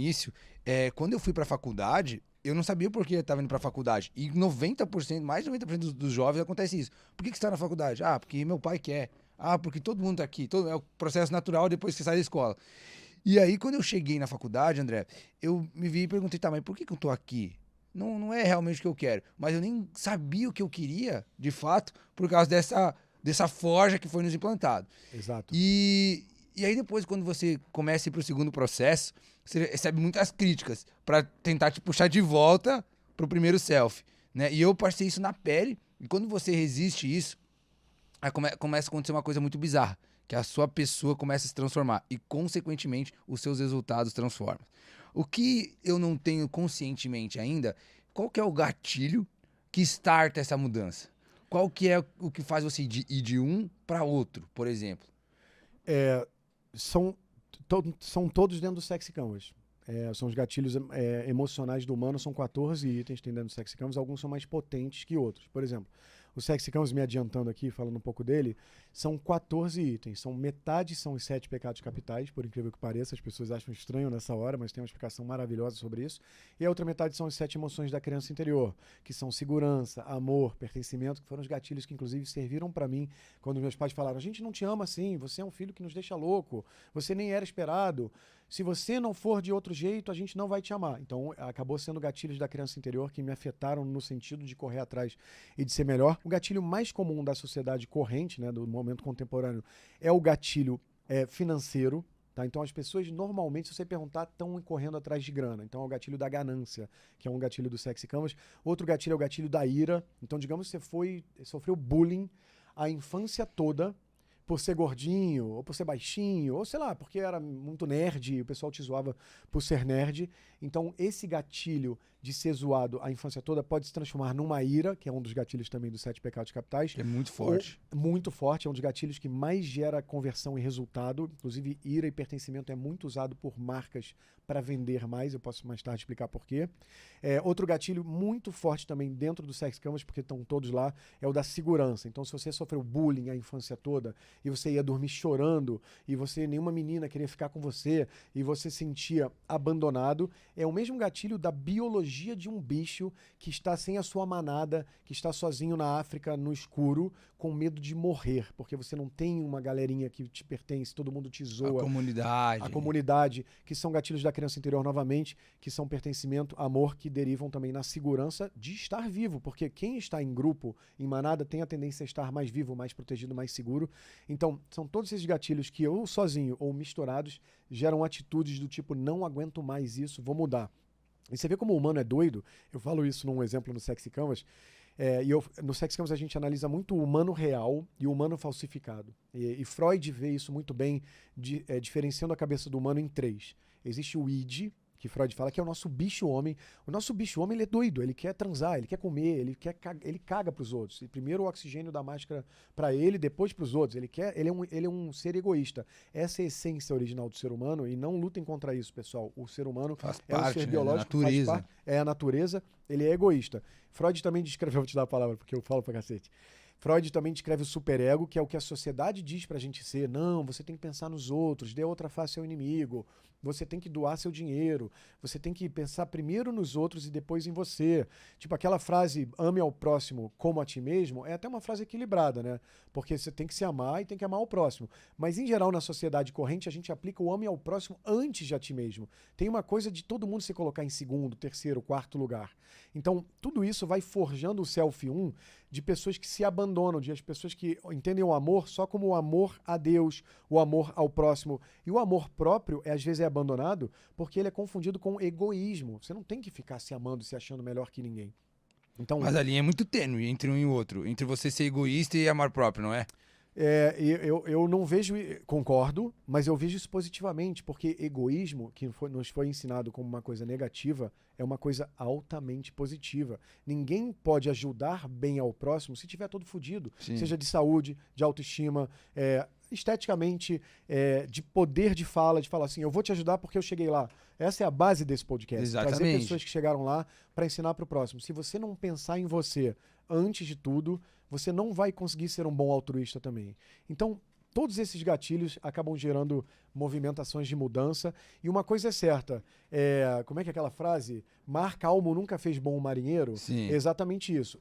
início, quando eu fui pra faculdade, eu não sabia por que eu estava indo pra faculdade. E 90%, mais de 90% dos jovens acontece isso. Por que você está na faculdade? Ah, porque meu pai quer. Ah, porque todo mundo tá aqui. É o processo natural depois que você sai da escola. E aí, quando eu cheguei na faculdade, André, eu me vi e perguntei, tá, mas por que eu tô aqui? Não é realmente o que eu quero. Mas eu nem sabia o que eu queria, de fato, por causa dessa forja que foi nos implantado. Exato. E aí depois, quando você começa a ir pro segundo processo, você recebe muitas críticas pra tentar te puxar de volta pro primeiro self, né? E eu passei isso na pele, e quando você resiste isso, aí começa a acontecer uma coisa muito bizarra, que a sua pessoa começa a se transformar e, consequentemente, os seus resultados transformam. O que eu não tenho conscientemente ainda, qual que é o gatilho que starta essa mudança? Qual que é o que faz você ir de um para outro, por exemplo? É, são, são todos dentro do Sexy Canvas. São os gatilhos emocionais do humano, são 14 itens tem dentro do Sexy Canvas, alguns são mais potentes que outros. Por exemplo, o Sexy Canvas, me adiantando aqui, falando um pouco dele, são 14 itens, metade são os 7 pecados capitais, por incrível que pareça, as pessoas acham estranho nessa hora, mas tem uma explicação maravilhosa sobre isso. E a outra metade são as 7 emoções da criança interior, que são segurança, amor, pertencimento, que foram os gatilhos que inclusive serviram para mim quando meus pais falaram: a gente não te ama assim, você é um filho que nos deixa louco, você nem era esperado. Se você não for de outro jeito, a gente não vai te amar. Então, acabou sendo gatilhos da criança interior que me afetaram no sentido de correr atrás e de ser melhor. O gatilho mais comum da sociedade corrente, né, do momento contemporâneo, é o gatilho financeiro. Tá? Então, as pessoas normalmente, se você perguntar, estão correndo atrás de grana. Então, é o gatilho da ganância, que é um gatilho do Sexy Canvas. Outro gatilho é o gatilho da ira. Então, digamos que você sofreu bullying a infância toda, por ser gordinho, ou por ser baixinho, ou sei lá, porque era muito nerd e o pessoal te zoava por ser nerd. Então, esse gatilho de ser zoado a infância toda pode se transformar numa ira, que é um dos gatilhos também dos 7 pecados capitais. Que é muito forte. Muito forte, é um dos gatilhos que mais gera conversão e resultado. Inclusive, ira e pertencimento é muito usado por marcas para vender mais, eu posso mais tarde explicar por quê. Outro gatilho muito forte também dentro do Sex Canvas, porque estão todos lá, é o da segurança. Então, se você sofreu bullying a infância toda, e você ia dormir chorando, e nenhuma menina queria ficar com você, e você sentia abandonado, é o mesmo gatilho da biologia de um bicho que está sem a sua manada, que está sozinho na África, no escuro, com medo de morrer, porque você não tem uma galerinha que te pertence, todo mundo te zoa. A comunidade, que são gatilhos da criança interior novamente, que são pertencimento, amor, que derivam também na segurança de estar vivo, porque quem está em grupo, em manada, tem a tendência a estar mais vivo, mais protegido, mais seguro. Então, são todos esses gatilhos que, ou sozinho ou misturados, geram atitudes do tipo: não aguento mais isso, vou mudar. E você vê como o humano é doido. Eu falo isso num exemplo no Sexy Canvas. No Sexy Canvas a gente analisa muito o humano real e o humano falsificado. E Freud vê isso muito bem, diferenciando a cabeça do humano em 3. Existe o id, que Freud fala que é o nosso bicho-homem. O nosso bicho-homem, ele é doido, ele quer transar, ele quer comer, ele caga pros outros. E primeiro o oxigênio da máscara para ele, depois pros outros. Ele é um ser egoísta. Essa é a essência original do ser humano, e não lutem contra isso, pessoal. O ser humano é um ser biológico, natureza. faz parte, é a natureza, ele é egoísta. Freud também descreveu, vou te dar a palavra, porque eu falo pra cacete. Freud também descreve o superego, que é o que a sociedade diz pra gente ser. Não, você tem que pensar nos outros, dê outra face ao inimigo, você tem que doar seu dinheiro, você tem que pensar primeiro nos outros e depois em você. Tipo, aquela frase, ame ao próximo como a ti mesmo, é até uma frase equilibrada, né? Porque você tem que se amar e tem que amar o próximo. Mas, em geral, na sociedade corrente, a gente aplica o ame ao próximo antes de a ti mesmo. Tem uma coisa de todo mundo se colocar em segundo, terceiro, quarto lugar. Então, tudo isso vai forjando o selfie 1 de pessoas que se abandonam, de as pessoas que entendem o amor só como o amor a Deus, o amor ao próximo. E o amor próprio, às vezes, é abandonado porque ele é confundido com egoísmo. Você não tem que ficar se amando, se achando melhor que ninguém. Então, mas a linha é muito tênue entre um e outro, entre você ser egoísta e amar próprio, não é? Eu não vejo, concordo, mas eu vejo isso positivamente, porque egoísmo, que nos foi ensinado como uma coisa negativa, é uma coisa altamente positiva. Ninguém pode ajudar bem ao próximo se tiver todo fodido, seja de saúde, de autoestima, esteticamente, de poder de fala, de falar assim: eu vou te ajudar porque eu cheguei lá. Essa é a base desse podcast. Exatamente. Trazer pessoas que chegaram lá para ensinar para o próximo. Se você não pensar em você antes de tudo, você não vai conseguir ser um bom altruísta também. Então, todos esses gatilhos acabam gerando movimentações de mudança. E uma coisa é certa, como é que é aquela frase? Mar calmo nunca fez bom marinheiro? Sim. É exatamente isso.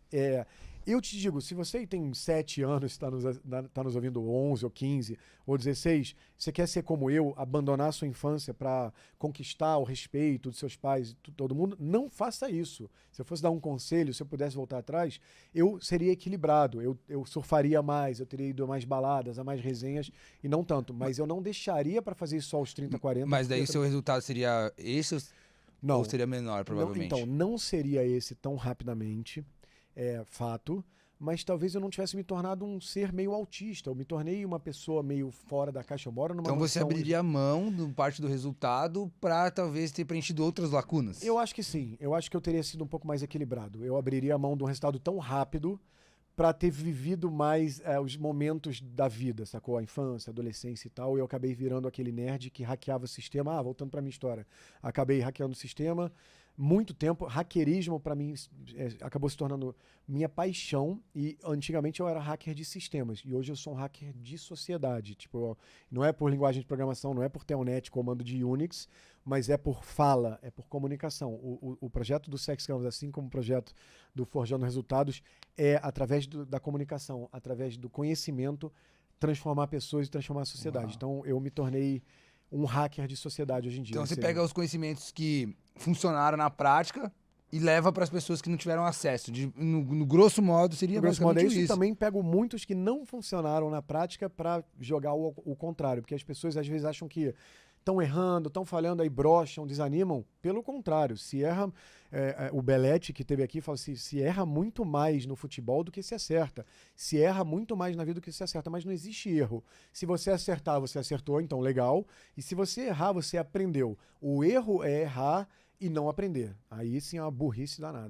Eu te digo, se você tem 7 anos, está nos ouvindo 11 ou 15 ou 16, você quer ser como eu, abandonar a sua infância para conquistar o respeito dos seus pais, todo mundo, não faça isso. Se eu fosse dar um conselho, se eu pudesse voltar atrás, eu seria equilibrado, eu surfaria mais, eu teria ido a mais baladas, a mais resenhas e não tanto. Mas eu não deixaria para fazer isso só aos 30, 40. Mas daí seu resultado seria esse não, ou seria menor, provavelmente? Então, não seria esse tão rapidamente. Fato, mas talvez eu não tivesse me tornado um ser meio autista, eu me tornei uma pessoa meio fora da caixa, eu moro numa Então você abriria a mão do parte do resultado para talvez ter preenchido outras lacunas? Eu acho que sim, eu acho que eu teria sido um pouco mais equilibrado, eu abriria a mão de um resultado tão rápido para ter vivido mais os momentos da vida, sacou? A infância, a adolescência e tal, eu acabei virando aquele nerd que hackeava o sistema. Voltando para minha história, acabei hackeando o sistema, muito tempo, hackerismo para mim acabou se tornando minha paixão e antigamente eu era hacker de sistemas e hoje eu sou um hacker de sociedade, tipo, não é por linguagem de programação, não é por telnet, comando de Unix, mas é por fala, é por comunicação. O projeto do Sex Canvas, assim como o projeto do Forjando Resultados, é através da comunicação, através do conhecimento, transformar pessoas e transformar a sociedade. Uau. Então eu me tornei um hacker de sociedade hoje em dia. Então você pega os conhecimentos que funcionaram na prática e leva para as pessoas que não tiveram acesso. No grosso modo, seria basicamente isso. E também pego muitos que não funcionaram na prática para jogar o contrário, porque as pessoas às vezes acham que estão errando, estão falhando, aí brocham, desanimam. Pelo contrário, se erra, o Belletti que teve aqui fala assim, se erra muito mais no futebol do que se acerta. Se erra muito mais na vida do que se acerta, mas não existe erro. Se você acertar, você acertou, então legal. E se você errar, você aprendeu. O erro é errar e não aprender. Aí sim é uma burrice danada.